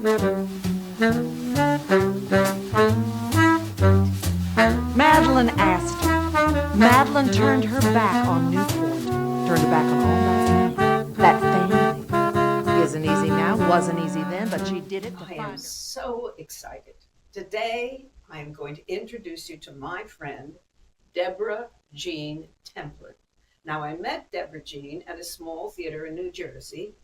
Madeline asked her. Madeline turned her back on Newport, turned her back on all that family. Isn't easy now, wasn't easy then, but she did it to I find am her. so excited. Today, I am going to introduce you to my friend, Deborah Jean Templin. Now, I met Deborah Jean at a small theater in New Jersey,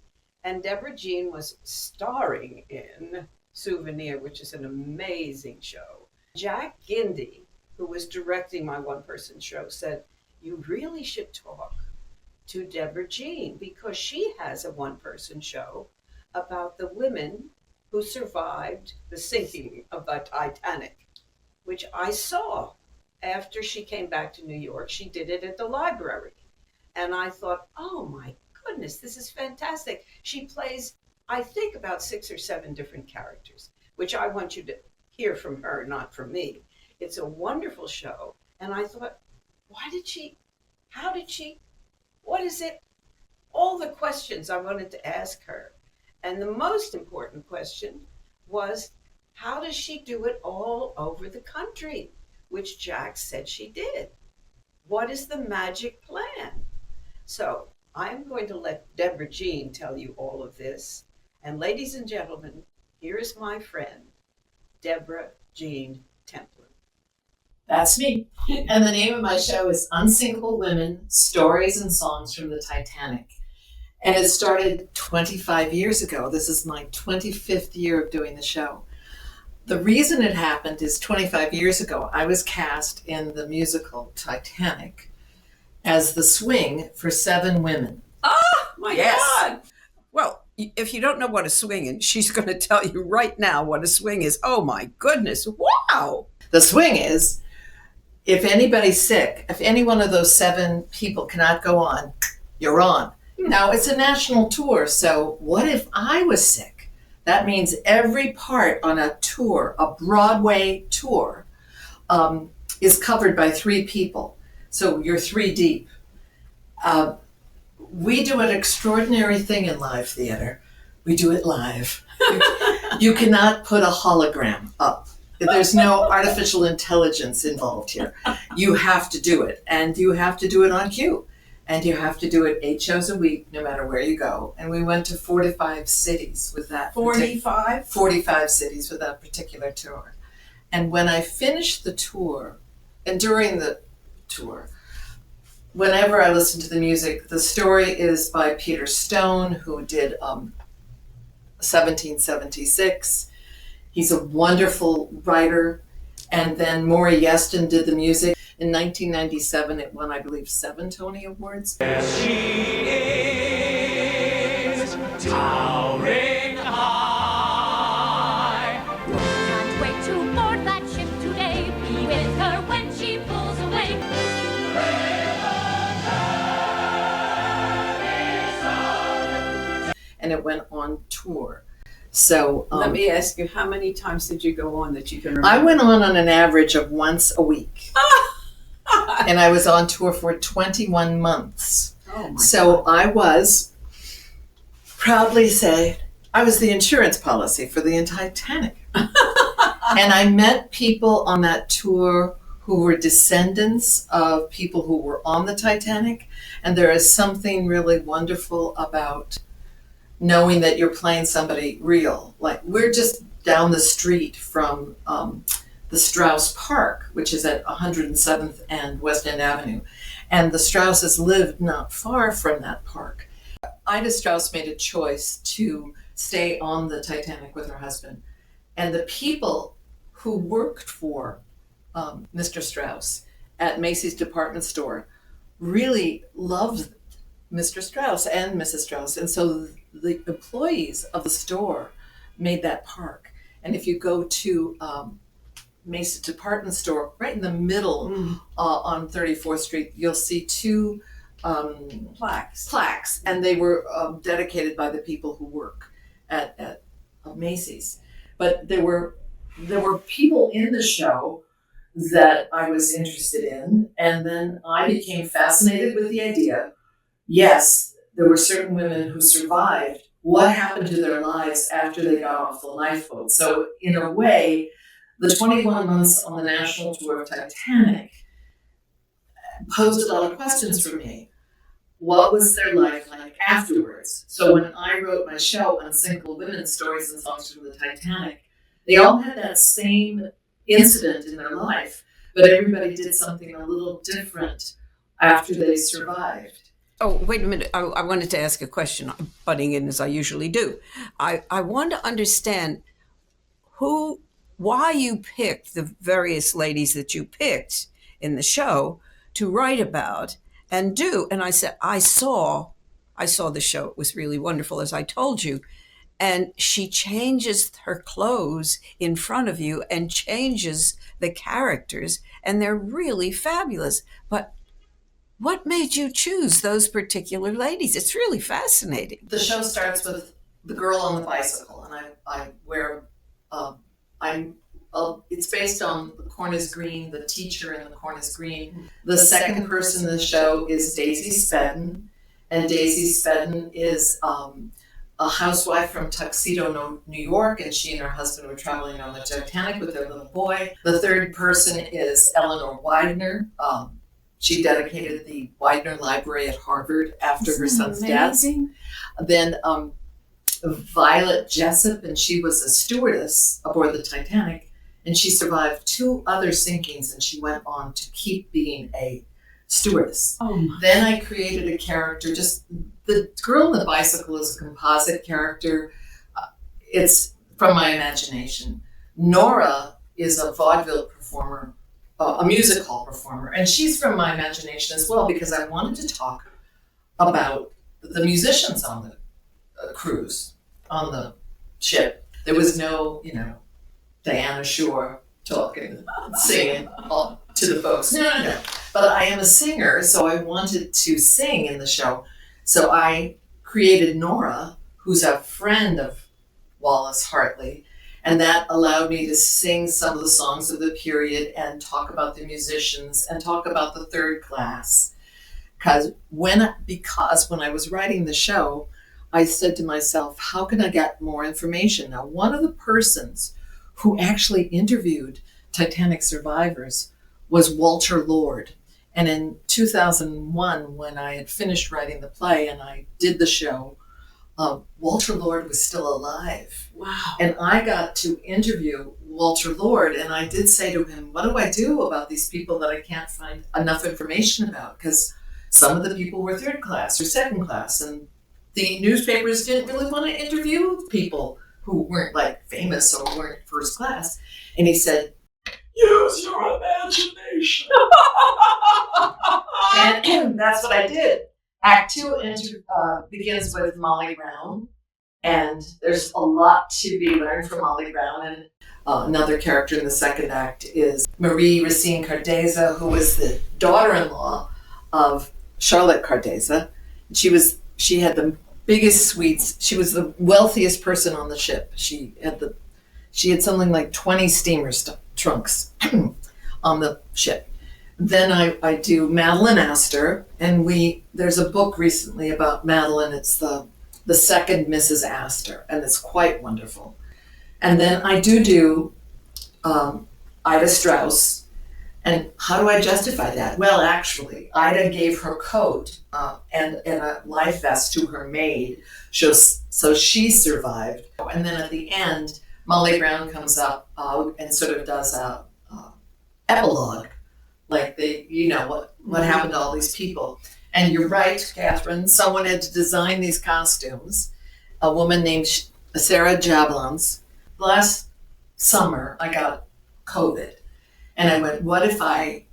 and Deborah Jean was starring in Souvenir, which is an amazing show. Jack Gindy, who was directing my one-person show, said, "You really should talk to Deborah Jean because she has a one-person show about the women who survived the sinking of the Titanic," which I saw after she came back to New York. She did it at the library. And I thought, oh my goodness, this is fantastic. She plays, I think, about 6 or 7 different characters, which I want you to hear from her, not from me. It's a wonderful show. And I thought, how did she, what is it? All the questions I wanted to ask her. And the most important question was, how does she do it all over the country, which Jack said she did? What is the magic plan? So I'm going to let Deborah Jean tell you all of this. And ladies and gentlemen, here is my friend, Deborah Jean Templin. That's me. And the name of my show is Unsinkable Women, Stories and Songs from the Titanic. And it started 25 years ago. This is my 25th year of doing the show. The reason it happened is 25 years ago, I was cast in the musical Titanic as the swing for 7 women. Oh, my Yes. God. Well, if you don't know what a swing is, she's going to tell you right now what a swing is. Oh, my goodness. Wow. The swing is, if anybody's sick, if any one of those 7 people cannot go on, you're on. Now, it's a national tour, so what if I was sick? That means every part on a tour, a Broadway tour, is covered by 3 people. So you're 3 deep. We do an extraordinary thing in live theater. We do it live. You cannot put a hologram up. There's no artificial intelligence involved here. You have to do it, and you have to do it on cue. And you have to do it 8 shows a week, no matter where you go. And we went to 45 cities with that. 45? 45 cities with that particular tour. And when I finished the tour, and during the tour, whenever I listen to the music, the story is by Peter Stone, who did 1776. He's a wonderful writer. And then Maury Yeston did the music. In 1997, it won, I believe, 7 Tony Awards. She is towering high. Can't wait to board that ship today. Be with her when she pulls away. And it went on tour. So Let me ask you, how many times did you go on that you can remember? I went on an average of once a week. And I was on tour for 21 months. Oh my So God. I was, proudly say, I was the insurance policy for the Titanic. And I met people on that tour who were descendants of people who were on the Titanic. And there is something really wonderful about knowing that you're playing somebody real. Like, we're just down the street from the Strauss Park, which is at 107th and West End Avenue. And the Strausses lived not far from that park. Ida Strauss made a choice to stay on the Titanic with her husband. And the people who worked for Mr. Strauss at Macy's department store really loved Mr. Strauss and Mrs. Strauss. And so the employees of the store made that park. And if you go to Macy's department store, right in the middle on 34th Street, you'll see 2 plaques. And they were dedicated by the people who work at Macy's. But there were people in the show that I was interested in, and then I became fascinated with the idea. Yes, there were certain women who survived what happened to their lives after they got off the lifeboat. So in a way, the 21 months on the national tour of Titanic posed a lot of questions for me. What was their life like afterwards? So when I wrote my show, Unsinkable Women, Stories and Songs from the Titanic, they all had that same incident in their life, but everybody did something a little different after they survived. Oh, wait a minute. I wanted to ask a question, butting in as I usually do. I want to understand why you picked the various ladies that you picked in the show to write about and do. And I said, I saw the show. It was really wonderful, as I told you. And she changes her clothes in front of you and changes the characters, and they're really fabulous. But what made you choose those particular ladies? It's really fascinating. The show starts with the girl on the bicycle, and I wear, it's based on The Corn is Green, the teacher in The Corn is Green. The second person in the show is Daisy Spedden, and Daisy Spedden is a housewife from Tuxedo, New York, and she and her husband were traveling on the Titanic with their little boy. The third person is Eleanor Widener. She dedicated the Widener Library at Harvard after her son's death. Then Violet Jessup, and she was a stewardess aboard the Titanic, and she survived 2 other sinkings, and she went on to keep being a stewardess. Then I created a character, just the girl on the bicycle is a composite character. It's from my imagination. Nora is a vaudeville performer, a music hall performer, and she's from my imagination as well, because I wanted to talk about the musicians on the cruise, on the ship. There was no, Diana Shore talking, singing to the folks. No. But I am a singer, so I wanted to sing in the show. So I created Nora, who's a friend of Wallace Hartley, and that allowed me to sing some of the songs of the period and talk about the musicians and talk about the third class. Because when I was writing the show, I said to myself, how can I get more information? Now, one of the persons who actually interviewed Titanic survivors was Walter Lord. And in 2001, when I had finished writing the play and I did the show, Walter Lord was still alive. Wow. And I got to interview Walter Lord, and I did say to him, what do I do about these people that I can't find enough information about? Because some of the people were third class or second class, and the newspapers didn't really want to interview people who weren't like famous or weren't first class. And he said, use your imagination. And that's what I did. Act 2 begins with Molly Brown, and there's a lot to be learned from Molly Brown. And another character in the second act is Marie Racine Cardeza, who was the daughter-in-law of Charlotte Cardeza. She had the biggest suites. She was the wealthiest person on the ship. She had something like 20 steamer trunks on the ship. Then I do Madeline Astor, and there's a book recently about Madeline. It's the second Mrs. Astor, and it's quite wonderful. And then I do Ida Strauss. And how do I justify that? Well, actually, Ida gave her coat and a life vest to her maid, so she survived. And then at the end, Molly Brown comes up and sort of does a epilogue, like what happened to all these people. And you're right, Catherine, someone had to design these costumes. A woman named Sarah Jablons. Last summer, I got COVID. And I went, what if I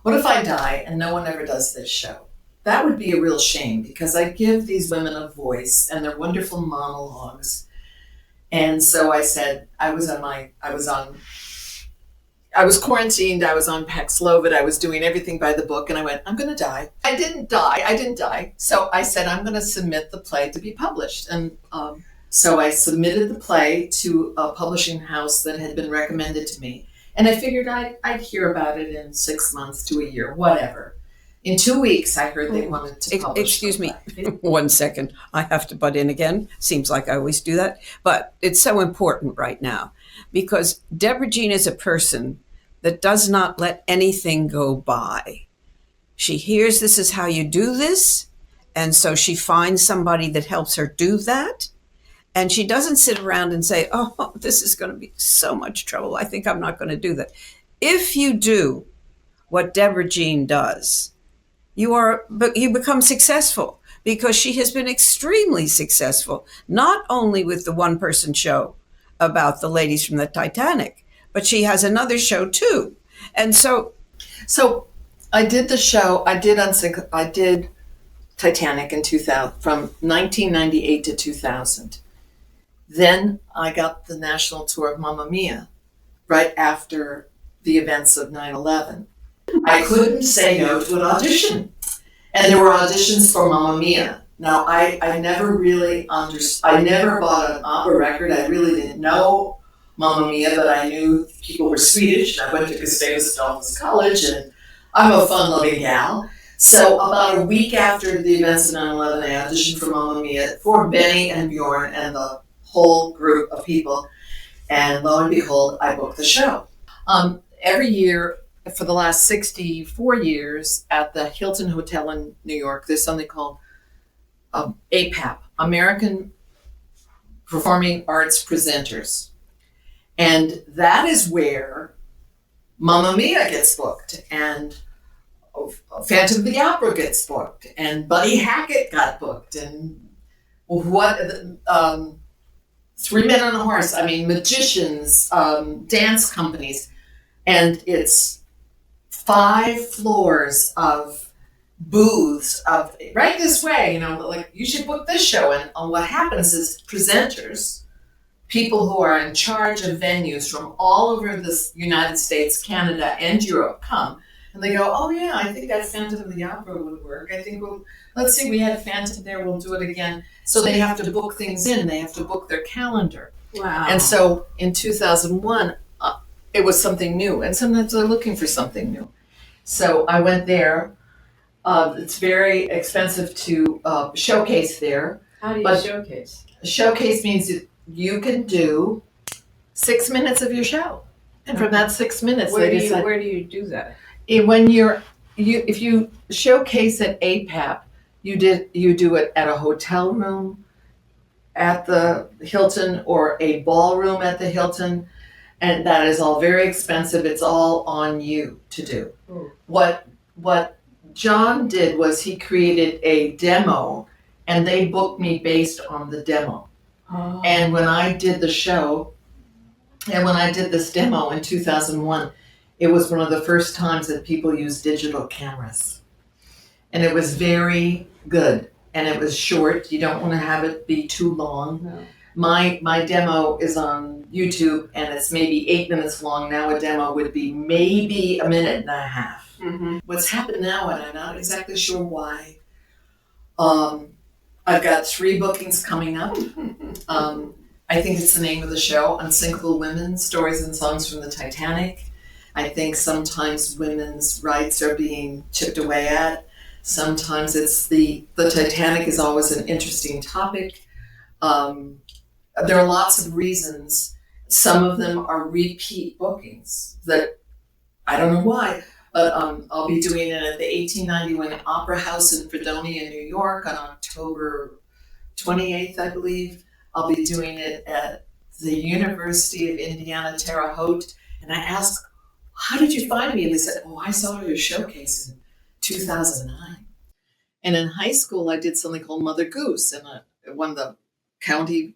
die and no one ever does this show? That would be a real shame, because I give these women a voice and they're wonderful monologues. And so I said, I was quarantined, I was on Paxlovid, I was doing everything by the book, and I went, I'm going to die. I didn't die. So I said, I'm going to submit the play to be published. And so I submitted the play to a publishing house that had been recommended to me. And I figured I'd hear about it in 6 months to a year, whatever. In 2 weeks, I heard they wanted to publish. Excuse me 1 second. I have to butt in again. Seems like I always do that. But it's so important right now because Deborah Jean is a person that does not let anything go by. She hears this is how you do this. And so she finds somebody that helps her do that. And she doesn't sit around and say, oh, this is going to be so much trouble. I think I'm not going to do that. If you do what Deborah Jean does, you become successful because she has been extremely successful, not only with the one-person show about the ladies from the Titanic, but she has another show too. And so I did the show. I did Titanic in 2000, from 1998 to 2000. Then I got the national tour of Mamma Mia right after the events of 9/11. I couldn't say no to an audition. And there were auditions for Mamma Mia. Now, I never really I never bought an opera record. I really didn't know Mamma Mia, but I knew people were Swedish. I went to Gustavus Adolphus College, and I'm a fun-loving gal. So about a week after the events of 9/11, I auditioned for Mamma Mia for Benny and Bjorn and the whole group of people. And lo and behold, I booked the show. Every year, for the last 64 years at the Hilton Hotel in New York, there's something called APAP, American Performing Arts Presenters. And that is where Mamma Mia gets booked, and Phantom of the Opera gets booked, and Buddy Hackett got booked, and Three Men on a Horse, magicians, dance companies. And it's 5 floors of booths of right this way, like you should book this show. And what happens is presenters, people who are in charge of venues from all over the United States, Canada, and Europe come, and they go, oh yeah, I think that Phantom of the Opera would work. I think let's see, we had a Phantom there, we'll do it again. So they have to book things in, they have to book their calendar. Wow. And so in 2001, it was something new, and sometimes they're looking for something new. So I went there. It's very expensive to showcase there. How do you showcase? Showcase means that you can do 6 minutes of your show, and from that 6 minutes, Where do you do that? If you showcase at APAP, you do it at a hotel room, at the Hilton, or a ballroom at the Hilton. And that is all very expensive. It's all on you to do. Ooh. What John did was he created a demo, and they booked me based on the demo. Oh. And when I did the show, and when I did this demo in 2001, it was one of the first times that people used digital cameras. And it was very good. And it was short. You don't want to have it be too long. No. My demo is on YouTube, and it's maybe 8 minutes long. Now a demo would be maybe a minute and a half. Mm-hmm. What's happened now, and I'm not exactly sure why, I've got 3 bookings coming up. I think it's the name of the show, Unsinkable Women, Stories and Songs from the Titanic. I think sometimes women's rights are being chipped away at. Sometimes it's the Titanic is always an interesting topic. There are lots of reasons. Some of them are repeat bookings that I don't know why, but I'll be doing it at the 1891 Opera House in Fredonia, New York on October 28th, I believe. I'll be doing it at the University of Indiana Terre Haute. And I asked, how did you find me? And they said, I saw your showcase in 2009. And in high school, I did something called Mother Goose, and I won the county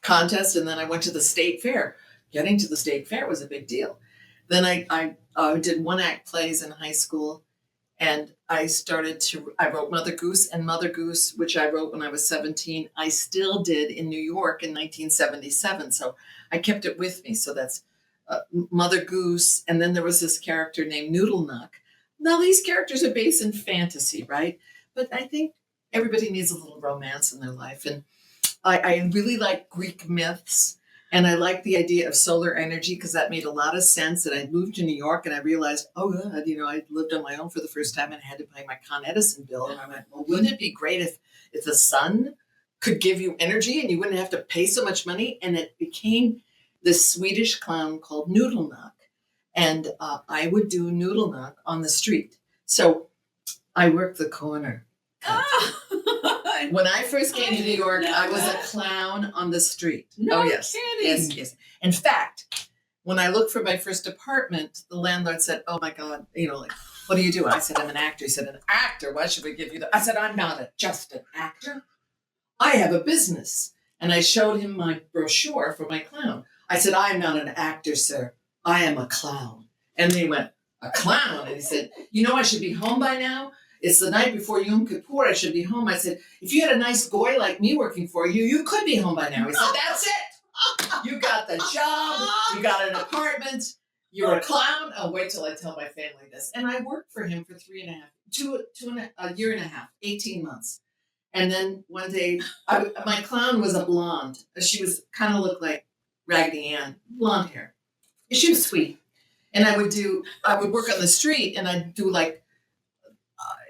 contest, and then I went to the state fair. Getting to the state fair was a big deal. Then I did 1-act plays in high school, and I wrote Mother Goose, and Mother Goose, which I wrote when I was 17, I still did in New York in 1977. So I kept it with me. So that's Mother Goose. And then there was this character named Noodle Nuck. Now these characters are based in fantasy, right? But I think everybody needs a little romance in their life. And I really like Greek myths. And I liked the idea of solar energy because that made a lot of sense. And I moved to New York and I realized, oh God, I lived on my own for the first time and I had to pay my Con Edison bill. And I went, well, wouldn't it be great if the sun could give you energy and you wouldn't have to pay so much money? And it became this Swedish clown called Noodlenuck. And I would do Noodlenuck on the street. So I worked the corner. When I first came to New York, I was a clown on the street. No yes. kidding. Yes. In fact, when I looked for my first apartment, the landlord said, oh my God, like, what do you do? I said, I'm an actor. He said, an actor? Why should we give you that? I said, I'm not just an actor. I have a business. And I showed him my brochure for my clown. I said, I'm not an actor, sir. I am a clown. And he went, a clown? And he said, I should be home by now. It's the night before Yom Kippur. I should be home. I said, if you had a nice goy like me working for you, you could be home by now. He said, that's it. You got the job. You got an apartment. You're a clown. I'll wait till I tell my family this. And I worked for him for a year and a half, 18 months. And then one day, my clown was a blonde. She was kind of looked like Raggedy Ann, blonde hair. She was sweet. And I would work on the street and I'd do like,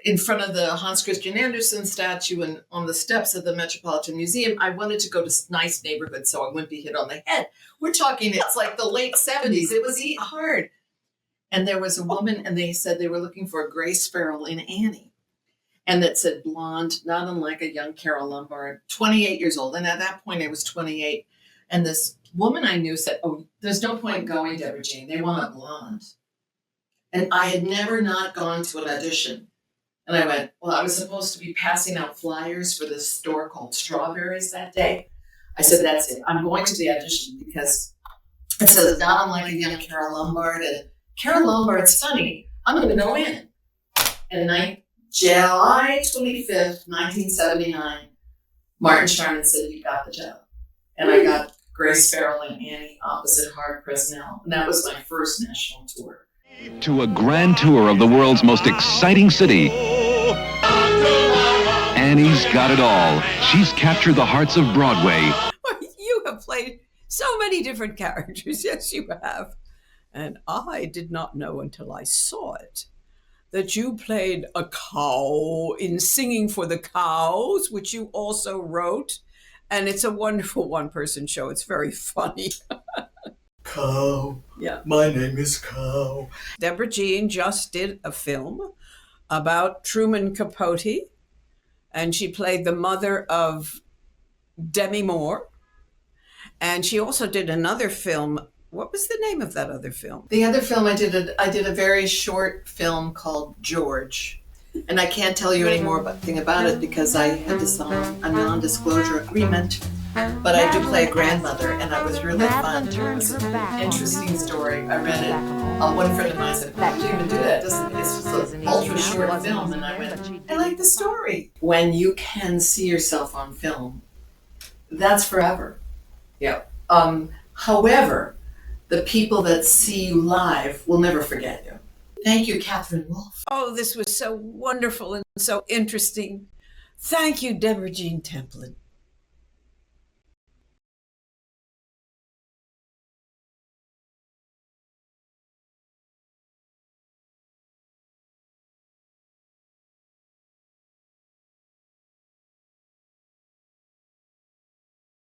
in front of the Hans Christian Andersen statue and on the steps of the Metropolitan Museum. I wanted to go to nice neighborhoods so I wouldn't be hit on the head. We're talking, it's like the late 70s. It was hard. And there was a woman, and they said they were looking for a Grace Farrell in Annie. And that said blonde, not unlike a young Carol Lombard, 28 years old. And at that point, I was 28. And this woman I knew said, oh, there's no point going, Deborah Jean. They want a blonde. And I had never not gone to an audition. And I went, well, I was supposed to be passing out flyers for this store called Strawberries that day. I said, that's it. I'm going to the audition because it says, not unlike a young Carol Lombard. And Carol Lombard's funny. I'm going to go in. And July 25th, 1979, Martin Sharman said, you got the job. And I got Grace Farrell and Annie opposite Hart Presnell. And that was my first national tour. To a grand tour of the world's most exciting city. Annie's got it all. She's captured the hearts of Broadway. You have played so many different characters. Yes, you have. And I did not know until I saw it that you played a cow in Singing for the Cows, which you also wrote. And it's a wonderful one-person show. It's very funny. Cow. Yeah. My name is Cow. Deborah Jean just did a film about Truman Capote, and she played the mother of Demi Moore. And she also did another film. What was the name of that other film? The other film I did a very short film called George. And I can't tell you any more thing about it because I had to sign a non-disclosure agreement. But I do play a grandmother, and it was really fun. It was an interesting story. I read it. One friend of mine said, "Why do you even do that? It's just an ultra short film." And I went, "I like the story." When you can see yourself on film, that's forever. Yeah. However, the people that see you live will never forget you. Thank you, Catherine Wolfe. Oh, this was so wonderful and so interesting. Thank you, Deborah Jean Templin.